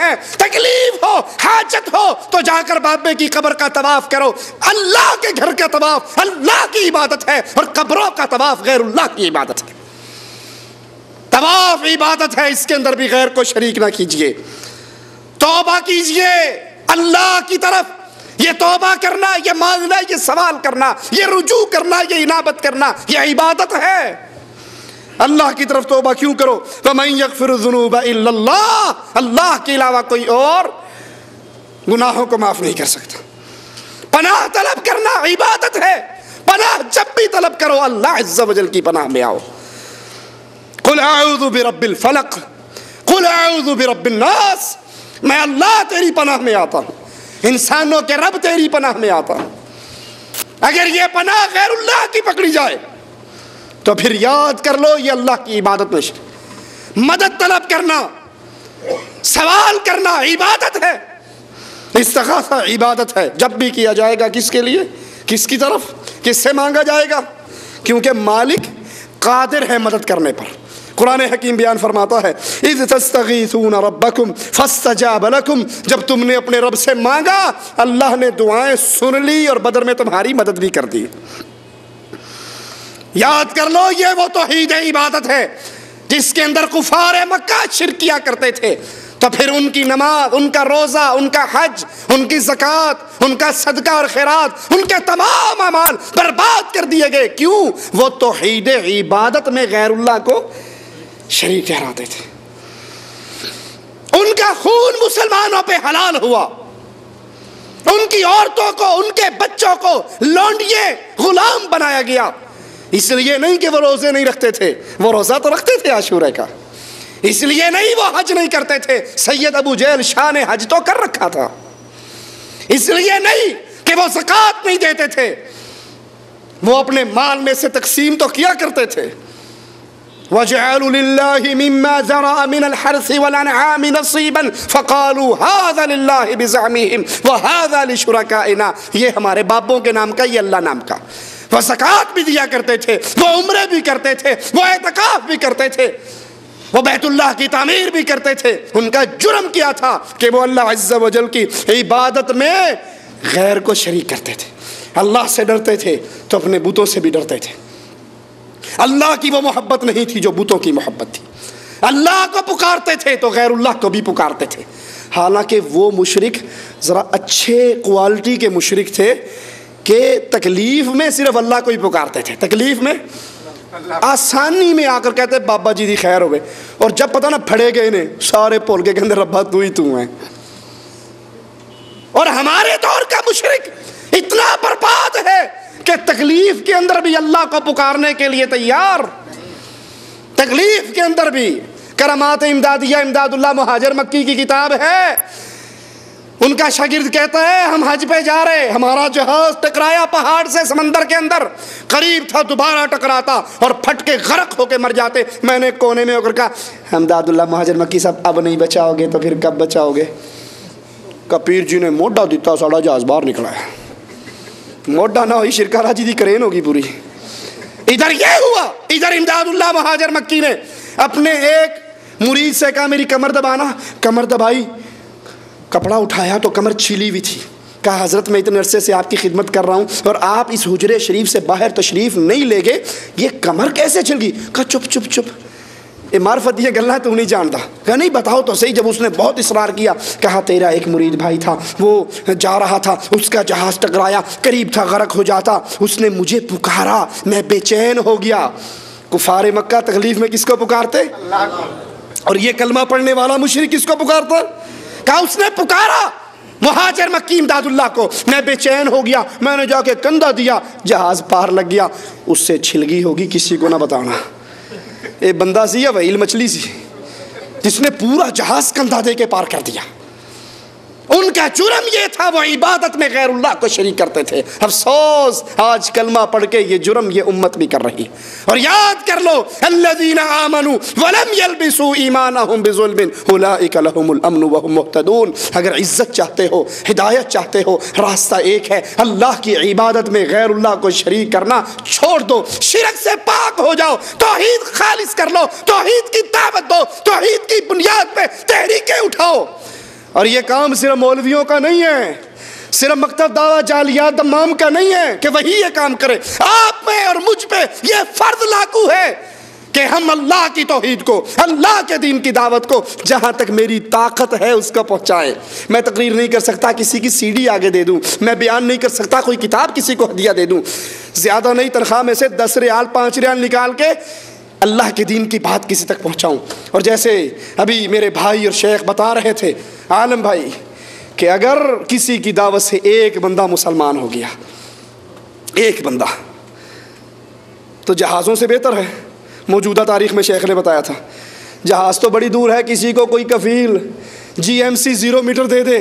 ہیں، تکلیف ہو، حاجت ہو تو جا کر بابے کی قبر کا طواف کرو۔ اللہ کے گھر کا طواف اللہ کی عبادت ہے، اور قبروں کا طواف غیر اللہ کی عبادت ہے۔ طواف عبادت ہے، اس کے اندر بھی غیر کو شریک نہ کیجیے۔ توبہ کیجیے اللہ کی طرف۔ یہ توبہ کرنا، یہ مانگنا، یہ سوال کرنا، یہ رجوع کرنا، یہ انابت کرنا، یہ عبادت ہے۔ اللہ کی طرف توبہ کیوں کرو؟ وَمَن يَغْفِرُ الذُّنُوبَ إِلَّا اللَّهُ، اللہ کے علاوہ کوئی اور گناہوں کو معاف نہیں کر سکتا۔ پناہ طلب کرنا عبادت ہے، پناہ جب بھی طلب کرو اللہ عز و جل کی پناہ میں آؤ۔ قُلْ أَعُوذُ بِرَبِّ الْفَلَقِ قُلْ أَعُوذُ بِرَبِّ النَّاسِ، میں اللہ تیری پناہ میں آتا ہوں، انسانوں کے رب تیری پناہ میں آتا ہوں۔ اگر یہ پناہ غیر اللہ کی پکڑی جائے تو پھر یاد کر لو یہ اللہ کی عبادت میں شریک۔ مدد طلب کرنا، سوال کرنا عبادت ہے، استغاثہ عبادت ہے۔ جب بھی کیا جائے گا کس کے لیے؟ کس کی طرف؟ کس سے مانگا جائے گا؟ کیونکہ مالک قادر ہے مدد کرنے پر۔ قرآن حکیم بیان فرماتا ہے اذ تستغیثون ربکم فاستجاب لکم، جب تم نے اپنے رب سے مانگا اللہ نے دعائیں سن لی اور بدر میں تمہاری مدد بھی کر دی۔ یاد کر لو یہ وہ توحید عبادت ہے جس کے اندر کفار مکہ شرک کیا کرتے تھے، تو پھر ان کی نماز، ان کا روزہ، ان کا حج، ان کی زکوٰۃ، ان کا صدقہ اور خیرات، ان کے تمام اعمال برباد کر دیے گئے۔ کیوں؟ وہ توحید عبادت میں غیر اللہ کو شریک ٹھہراتے تھے۔ ان کا خون مسلمانوں پہ حلال ہوا، ان کی عورتوں کو، ان کے بچوں کو لونڈیے غلام بنایا گیا۔ اس لیے نہیں کہ وہ روزے نہیں رکھتے تھے، وہ روزہ تو رکھتے تھے عاشورے کا۔ اس لیے نہیں وہ حج نہیں کرتے تھے، سید ابو جہل شاہ نے حج تو کر رکھا تھا۔ اس لیے نہیں کہ وہ زکوٰۃ نہیں دیتے تھے، وہ اپنے مال میں سے تقسیم تو کیا کرتے تھے۔ وَجَعَلُوا لِلَّهِ مِمَّا ذَرَأَ مِنَ الْحَرْثِ وَالْأَنْعَامِ نَصِيبًا فَقَالُوا هَذَا لِلَّهِ بِزَعْمِهِمْ وَهَذَا لِشُرَكَائِنَا، یہ ہمارے باپوں کے نام کا، یہ اللہ نام کا۔ وہ زکوٰۃ بھی دیا کرتے تھے، وہ عمرے بھی کرتے تھے، وہ اعتکاف بھی کرتے تھے، وہ بیت اللہ کی تعمیر بھی کرتے تھے۔ ان کا جرم کیا تھا کہ وہ اللہ عز و جل کی عبادت میں غیر کو شریک کرتے تھے۔ اللہ سے ڈرتے تھے تو اپنے بتوں سے بھی ڈرتے تھے۔ اللہ کی وہ محبت نہیں تھی جو بتوں کی محبت تھی۔ اللہ کو پکارتے تھے تو غیر اللہ کو بھی پکارتے تھے۔ حالانکہ وہ مشرک ذرا اچھے کوالٹی کے مشرک تھے کہ تکلیف میں صرف اللہ کو ہی پکارتے تھے، تکلیف میں آسانی میں آ کر کہتے بابا جی دی خیر ہوئے، اور جب پتہ نہ پھڑے گئے نے سارے پول کے اندر ربا تو ہی تو ہے۔ اور ہمارے دور کا مشرک اتنا برباد ہے کہ تکلیف کے اندر بھی اللہ کو پکارنے کے لیے تیار، تکلیف کے اندر بھی۔ کرامات امدادیہ امداد اللہ مہاجر مکی کی کتاب ہے، ان کا شاگرد کہتا ہے ہم حج پہ جا رہے، ہمارا جہاز ٹکرایا پہاڑ سے سمندر کے اندر، قریب تھا دوبارہ ٹکراتا اور پھٹ کے غرق ہو کے مر جاتے۔ میں نے کونے میں ہو کر کہا امداد اللہ مہاجر مکی صاحب اب نہیں بچاؤ گے تو پھر کب بچاؤ گے؟ کپیر جی نے موڈا دیتا ساڑا جہاز باہر نکلا ہے۔ موڈا نہ ہوئی شرکا راجی دی کرین ہوگی پوری۔ ادھر یہ ہوا، ادھر امداد اللہ مہاجر مکی نے اپنے ایک مرید سے کہا میری کمر دبانا، کمر دبائی، کپڑا اٹھایا تو کمر چھیلی ہوئی تھی۔ کہا حضرت میں اتنے عرصے سے آپ کی خدمت کر رہا ہوں اور آپ اس حجرے شریف سے باہر تشریف نہیں لے گئے، یہ کمر کیسے چھل گئی؟ کہا چپ چپ چپ، اے معرفت یہ گلہ تو نہیں جانتا۔ کہا نہیں بتاؤ تو صحیح۔ جب اس نے بہت اصرار کیا کہا تیرا ایک مرید بھائی تھا، وہ جا رہا تھا، اس کا جہاز ٹکرایا، قریب تھا غرق ہو جاتا، اس نے مجھے پکارا، میں بے چین ہو گیا۔ کفار مکہ تکلیف میں کس کو پکارتے؟ اللہ کو۔ اور یہ کلمہ پڑھنے والا مشرک کس کو پکارتا؟ کہا اس نے پکارا مہاجر مکی امداد اللہ کو، میں بے چین ہو گیا، میں نے جا کے کندھا دیا، جہاز پار لگ گیا۔ اس سے چھلگی ہوگی کسی کو نہ بتانا۔ ایک بندہ سی یا وہیل مچھلی سی جس نے پورا جہاز کندھا دے کے پار کر دیا۔ ان کا جرم یہ تھا وہ عبادت میں غیر اللہ کو شریک کرتے تھے۔ افسوس آج کلمہ پڑھ کے یہ جرم یہ امت بھی کر رہی۔ اور یاد کر لو الذین آمنوا ولم یلبسوا ایمانہم بظلم اولئک لہم الامن وہم مہتدون۔ اگر عزت چاہتے ہو، ہدایت چاہتے ہو، راستہ ایک ہے، اللہ کی عبادت میں غیر اللہ کو شریک کرنا چھوڑ دو، شرک سے پاک ہو جاؤ، توحید خالص کر لو، توحید کی دعوت دو، توحید کی بنیاد پہ تحریکیں اٹھاؤ۔ اور یہ کام صرف مولویوں کا نہیں ہے، صرف مکتب دعویٰ جالیات دمام کا نہیں ہے کہ وہی یہ کام کرے، آپ پہ اور مجھ پہ یہ فرض لاگو ہے کہ ہم اللہ کی توحید کو، اللہ کے دین کی دعوت کو جہاں تک میری طاقت ہے اس کو پہنچائیں۔ میں تقریر نہیں کر سکتا، کسی کی سی ڈی آگے دے دوں، میں بیان نہیں کر سکتا، کوئی کتاب کسی کو ہدیہ دے دوں، زیادہ نہیں تنخواہ میں سے 10 ریال 5 ریال نکال کے اللہ کے دین کی بات کسی تک پہنچاؤں۔ اور جیسے ابھی میرے بھائی اور شیخ بتا رہے تھے عالم بھائی کہ اگر کسی کی دعوت سے ایک بندہ مسلمان ہو گیا، ایک بندہ، تو جہازوں سے بہتر ہے۔ موجودہ تاریخ میں شیخ نے بتایا تھا جہاز تو بڑی دور ہے، کسی کو کوئی کفیل GMC 0 میٹر دے دے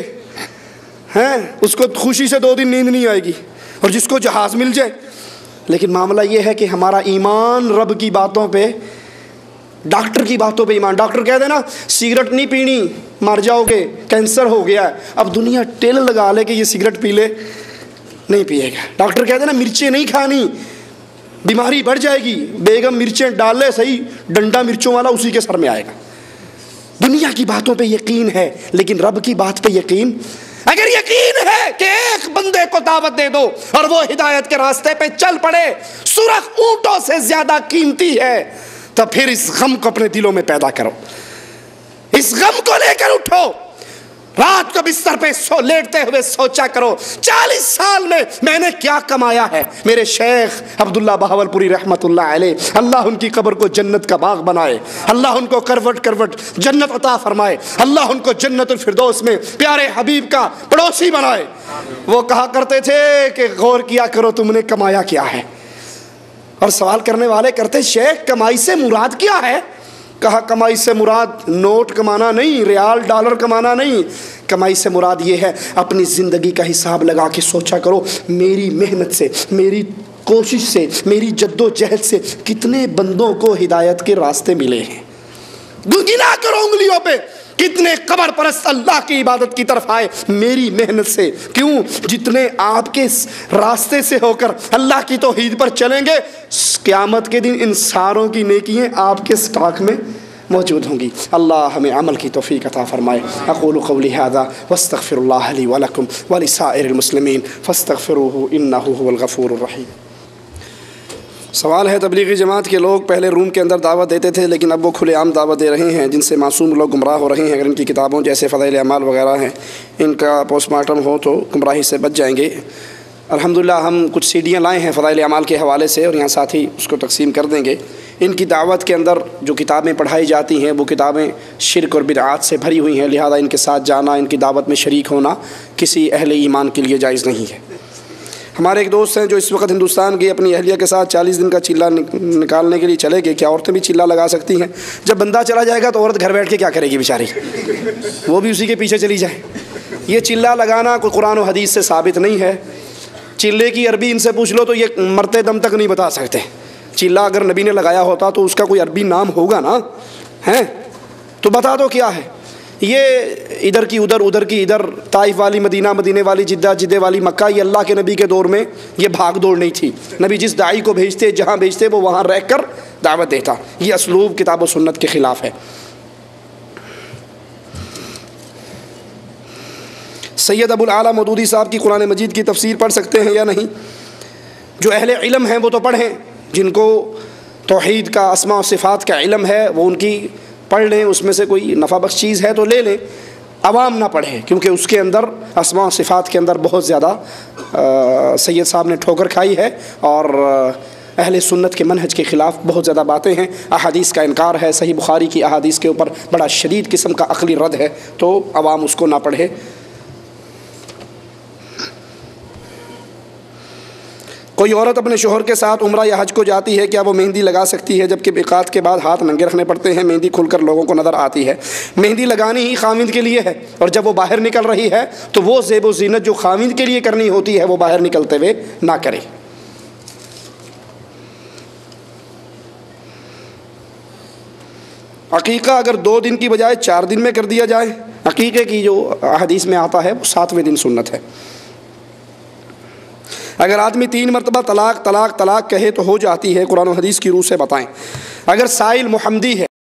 ہیں اس کو خوشی سے 2 دن نیند نہیں آئے گی، اور جس کو جہاز مل جائے۔ لیکن معاملہ یہ ہے کہ ہمارا ایمان رب کی باتوں پہ، ڈاکٹر کی باتوں پہ ایمان۔ ڈاکٹر کہہ دے نا سگریٹ نہیں پینی مر جاؤ گے، کینسر ہو گیا ہے، اب دنیا ٹیل لگا لے کہ یہ سگریٹ پی لے، نہیں پیے گا۔ ڈاکٹر کہہ دے نا مرچیں نہیں کھانی بیماری بڑھ جائے گی، بیگم مرچیں ڈال لے صحیح، ڈنڈا مرچوں والا اسی کے سر میں آئے گا۔ دنیا کی باتوں پہ یقین ہے لیکن رب کی بات پہ یقین، اگر یقین ہے کہ ایک بندے کو دعوت دے دو اور وہ ہدایت کے راستے پہ چل پڑے، سرخ اونٹوں سے زیادہ قیمتی ہے، تو پھر اس غم کو اپنے دلوں میں پیدا کرو، اس غم کو لے کر اٹھو، رات کو بستر پہ لیٹتے ہوئے سوچا کرو 40 سال میں نے کیا کمایا ہے۔ میرے شیخ عبداللہ بہاولپوری رحمت اللہ علیہ، اللہ ان کی قبر کو جنت کا باغ بنائے، اللہ ان کو کروٹ کروٹ جنت عطا فرمائے، اللہ ان کو جنت الفردوس میں پیارے حبیب کا پڑوسی بنائے۔ وہ کہا کرتے تھے کہ غور کیا کرو تم نے کمایا کیا ہے، اور سوال کرنے والے کرتے شیخ کمائی سے مراد کیا ہے؟ کہا کمائی سے مراد نوٹ کمانا نہیں، ریال ڈالر کمانا نہیں، کمائی سے مراد یہ ہے اپنی زندگی کا حساب لگا کے سوچا کرو میری محنت سے، میری کوشش سے، میری جد و جہد سے کتنے بندوں کو ہدایت کے راستے ملے ہیں، گنا کرو انگلیوں پہ کتنے قبر پرست اللہ کی عبادت کی طرف آئے میری محنت سے۔ کیوں؟ جتنے آپ کے راستے سے ہو کر اللہ کی توحید پر چلیں گے، قیامت کے دن ان ساروں کی نیکیاں آپ کے سٹاک میں موجود ہوں گی۔ اللہ ہمیں عمل کی توفیق عطا فرمائے۔ اقول قولی ھذا واستغفر اللہ لی ولکم ولسائر المسلمین فاستغفروہ انہ ھو الغفور الرحیم۔ سوال ہے تبلیغی جماعت کے لوگ پہلے روم کے اندر دعوت دیتے تھے لیکن اب وہ کھلے عام دعوت دے رہے ہیں جن سے معصوم لوگ گمراہ ہو رہے ہیں، اگر ان کی کتابوں جیسے فضائل اعمال وغیرہ ہیں ان کا پوسٹ مارٹم ہو تو گمراہی سے بچ جائیں گے۔ الحمدللہ ہم کچھ سیڈیاں لائے ہیں فضائل اعمال کے حوالے سے اور یہاں ساتھی اس کو تقسیم کر دیں گے۔ ان کی دعوت کے اندر جو کتابیں پڑھائی جاتی ہیں وہ کتابیں شرک اور بدعات سے بھری ہوئی ہیں، لہذا ان کے ساتھ جانا، ان کی دعوت میں شریک ہونا کسی اہل ایمان کے لیے جائز نہیں ہے۔ ہمارے ایک دوست ہیں جو اس وقت ہندوستان گئے اپنی اہلیہ کے ساتھ 40 دن کا چلہ نکالنے کے لیے چلے گئے۔ کیا عورتیں بھی چلہ لگا سکتی ہیں؟ جب بندہ چلا جائے گا تو عورت گھر بیٹھ کے کیا کرے گی بیچاری، وہ بھی اسی کے پیچھے چلی جائے۔ یہ چلہ لگانا کوئی قرآن و حدیث سے ثابت نہیں ہے۔ چلے کی عربی ان سے پوچھ لو تو یہ مرتے دم تک نہیں بتا سکتے۔ چلہ اگر نبی نے لگایا ہوتا تو اس کا کوئی عربی نام ہوگا نا، ہیں تو بتا دو کیا ہے۔ یہ ادھر کی ادھر، ادھر کی ادھر، طائف والی مدینہ، مدینے والی جدہ، جدے والی مکہ، یہ اللہ کے نبی کے دور میں یہ بھاگ دوڑ نہیں تھی۔ نبی جس داعی کو بھیجتے، جہاں بھیجتے، وہ وہاں رہ کر دعوت دیتا۔ یہ اسلوب کتاب و سنت کے خلاف ہے۔ سید ابو الاعلیٰ مودودی صاحب کی قرآن مجید کی تفسیر پڑھ سکتے ہیں یا نہیں؟ جو اہل علم ہیں وہ تو پڑھیں، جن کو توحید کا، اسماء و صفات کا علم ہے وہ ان کی پڑھ لیں، اس میں سے کوئی نفع بخش چیز ہے تو لے لیں، عوام نہ پڑھیں کیونکہ اس کے اندر اسماء و صفات کے اندر بہت زیادہ سید صاحب نے ٹھوکر کھائی ہے اور اہل سنت کے منہج کے خلاف بہت زیادہ باتیں ہیں۔ احادیث کا انکار ہے، صحیح بخاری کی احادیث کے اوپر بڑا شدید قسم کا عقلی رد ہے، تو عوام اس کو نہ پڑھے۔ کوئی عورت اپنے شوہر کے ساتھ عمرہ یا حج کو جاتی ہے، کیا وہ مہندی لگا سکتی ہے جبکہ میقات کے بعد ہاتھ ننگے رکھنے پڑتے ہیں؟ مہندی کھل کر لوگوں کو نظر آتی ہے۔ مہندی لگانی ہی خاوند کے لیے ہے، اور جب وہ باہر نکل رہی ہے تو وہ زیب و زینت جو خاوند کے لیے کرنی ہوتی ہے وہ باہر نکلتے ہوئے نہ کرے۔ عقیقہ اگر 2 دن کی بجائے 4 دن میں کر دیا جائے، عقیقے کی جو حدیث میں آتا ہے وہ 7ویں دن سنت ہے۔ اگر آدمی 3 مرتبہ طلاق طلاق طلاق کہے تو ہو جاتی ہے، قرآن و حدیث کی روح سے بتائیں۔ اگر سائل محمدی ہے